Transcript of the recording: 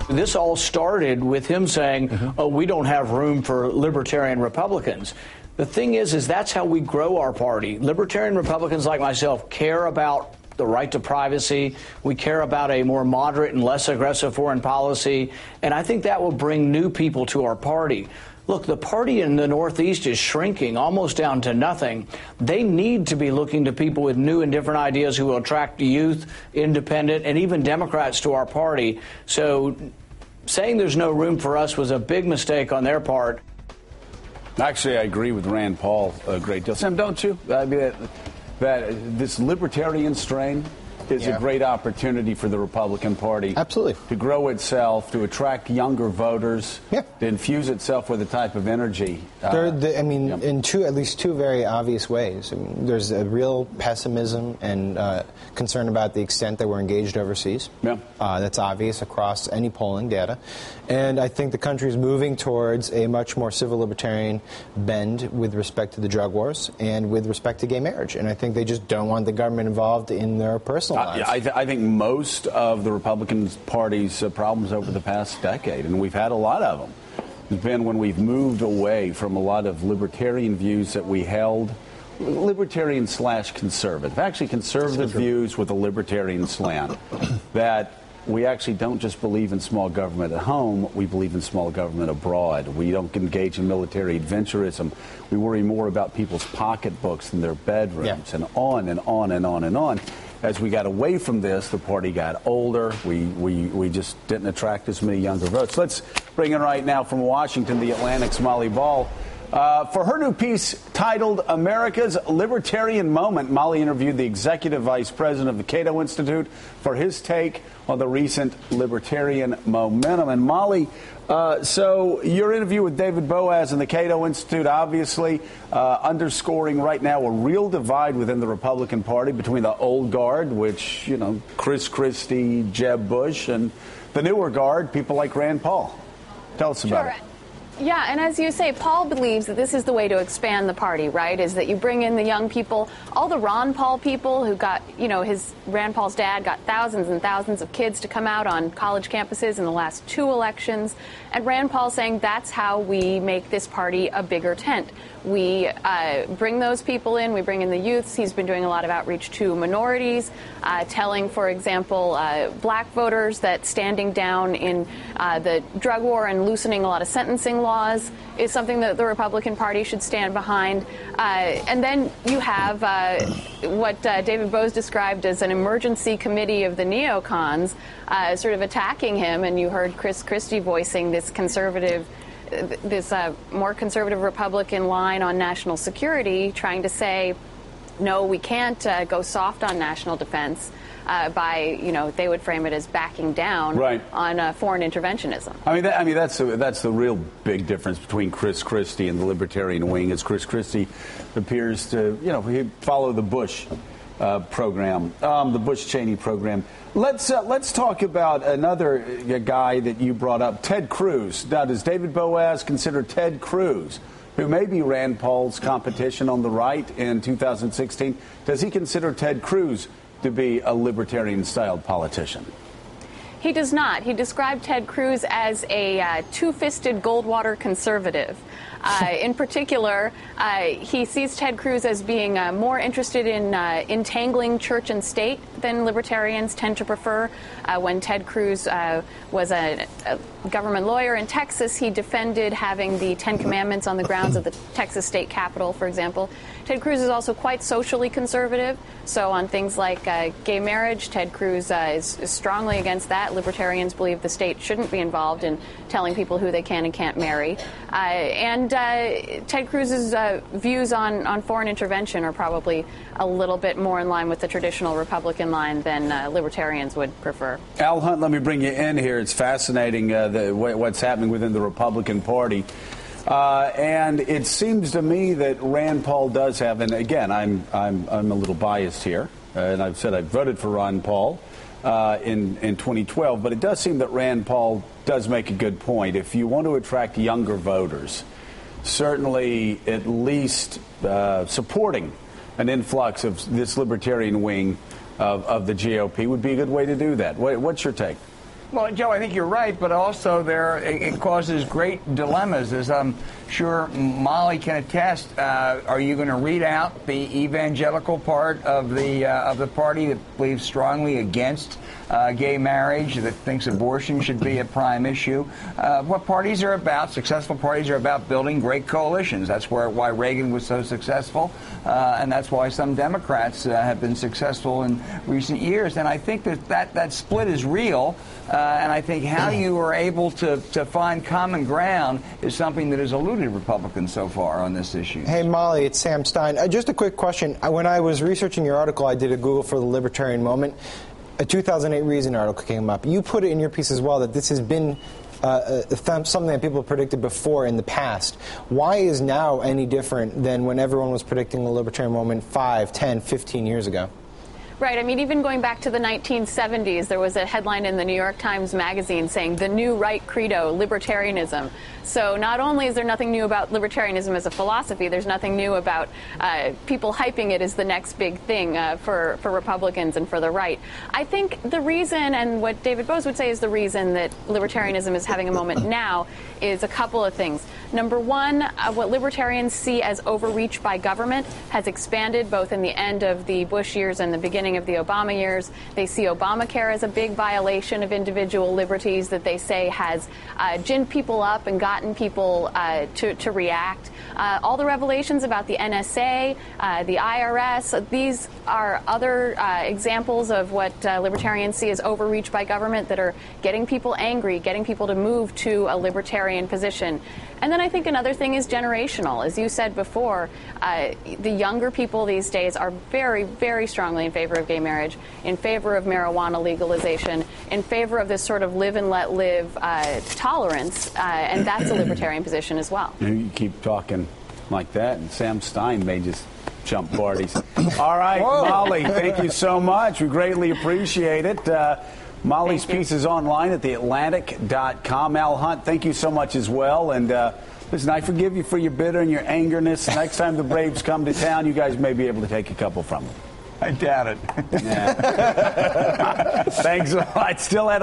This all started with him saying, oh, we don't have room for libertarian Republicans. The thing is that's how we grow our party. Libertarian Republicans like myself care about the right to privacy. We care about a more moderate and less aggressive foreign policy. And I think that will bring new people to our party. Look, the party in the Northeast is shrinking almost down to nothing. They need to be looking to people with new and different ideas who will attract youth, independent, and even Democrats to our party. So saying there's no room for us was a big mistake on their part. Actually, I agree with Rand Paul a great deal. Sam, don't you? I mean, that this libertarian strain is a great opportunity for the Republican Party. Absolutely. To grow itself, to attract younger voters, to infuse itself with a type of energy. In at least two very obvious ways. I mean, there's a real pessimism and concern about the extent that we're engaged overseas. That's obvious across any polling data. And I think the country is moving towards a much more civil libertarian bend with respect to the drug wars and with respect to gay marriage. And I think they just don't want the government involved in their personal lives. I think most of the Republican Party's problems over the past decade, and we've had a lot of them, has been when we've moved away from a lot of libertarian views that we held, libertarian/conservative, actually conservative views with a libertarian slant, that we actually don't just believe in small government at home, we believe in small government abroad. We don't engage in military adventurism. We worry more about people's pocketbooks than their bedrooms, and on and on and on and on. As we got away from this, the party got older. We just didn't attract as many younger votes. Let's bring in right now from Washington, the Atlantic's Molly Ball. For her new piece titled America's Libertarian Moment, Molly interviewed the executive vice president of the Cato Institute for his take on the recent libertarian momentum. And Molly, so your interview with David Boaz and the Cato Institute, obviously underscoring right now a real divide within the Republican Party between the old guard, which, you know, Chris Christie, Jeb Bush, and the newer guard, people like Rand Paul. Tell us about it. Yeah, and as you say, Paul believes that this is the way to expand the party, right, is that you bring in the young people, all the Ron Paul people who got, you know, Rand Paul's dad got thousands and thousands of kids to come out on college campuses in the last 2 elections. And Rand Paul saying that's how we make this party a bigger tent. We bring those people in. We bring in the youths. He's been doing a lot of outreach to minorities, telling, for example, black voters that standing down in the drug war and loosening a lot of sentencing laws is something that the Republican Party should stand behind. And then you have what David Boaz described as an emergency committee of the neocons sort of attacking him. And you heard Chris Christie voicing this more conservative Republican line on national security, trying to say, no, we can't go soft on national defense by, you know, they would frame it as backing down on foreign interventionism. I mean, that's the real big difference between Chris Christie and the libertarian wing, is Chris Christie appears to, you know, he follow the Bush program, the Bush-Cheney program. Let's talk about another guy that you brought up, Ted Cruz. Now, does David Boaz consider Ted Cruz, who may be Rand Paul's competition on the right in 2016, does he consider Ted Cruz to be a libertarian-styled politician? He does not. He described Ted Cruz as a two-fisted Goldwater conservative. In particular, he sees Ted Cruz as being more interested in entangling church and state than libertarians tend to prefer. When Ted Cruz was a government lawyer in Texas, he defended having the 10 Commandments on the grounds of the Texas state capitol, for example. Ted Cruz is also quite socially conservative. So on things like gay marriage, Ted Cruz is strongly against that. Libertarians believe the state shouldn't be involved in telling people who they can and can't marry. And Ted Cruz's views on foreign intervention are probably a little bit more in line with the traditional Republican line than libertarians would prefer. Al Hunt, let me bring you in here. It's fascinating what's happening within the Republican Party. And it seems to me that Rand Paul does have, and again, I'm a little biased here, and I've said I voted for Ron Paul in 2012, but it does seem that Rand Paul does make a good point. If you want to attract younger voters, certainly at least supporting an influx of this libertarian wing of the GOP would be a good way to do that. What's your take? Well, Joe, I think you're right, but also it causes great dilemmas, as I'm sure Molly can attest. Are you going to read out the evangelical part of the party that believes strongly against gay marriage, that thinks abortion should be a prime issue? What parties are about, successful parties are about building great coalitions. That's why Reagan was so successful, and that's why some Democrats have been successful in recent years. And I think that split is real, and I think how you are able to find common ground is something that has eluded Republicans so far on this issue. Hey, Molly, it's Sam Stein. Just a quick question. When I was researching your article, I did a Google for the Libertarian Moment. A 2008 Reason article came up. You put it in your piece as well that this has been something that people predicted before in the past. Why is now any different than when everyone was predicting the Libertarian Moment 5, 10, 15 years ago? Right. I mean, even going back to the 1970s, there was a headline in the New York Times Magazine saying the new right credo, libertarianism. So not only is there nothing new about libertarianism as a philosophy, there's nothing new about people hyping it as the next big thing for Republicans and for the right. I think the reason, and what David Bose would say is the reason that libertarianism is having a moment now, is a couple of things. Number one, what libertarians see as overreach by government has expanded both in the end of the Bush years and the beginning of the Obama years. They see Obamacare as a big violation of individual liberties that they say has ginned people up and gotten people to react. All the revelations about the NSA, the IRS, these are other examples of what libertarians see as overreach by government that are getting people angry, getting people to move to a libertarian position. And then I think another thing is generational. As you said before, the younger people these days are very, very strongly in favor of gay marriage, in favor of marijuana legalization, in favor of this sort of live and let live tolerance, and that's a libertarian position as well. You keep talking like that, and Sam Stein may just jump parties. All right, Molly, thank you so much. We greatly appreciate it. Molly's piece is online at theatlantic.com. Al Hunt, thank you so much as well. And listen, I forgive you for your bitter and your angerness. Next time the Braves come to town, you guys may be able to take a couple from them. I doubt it. Yeah. Thanks a lot. Still at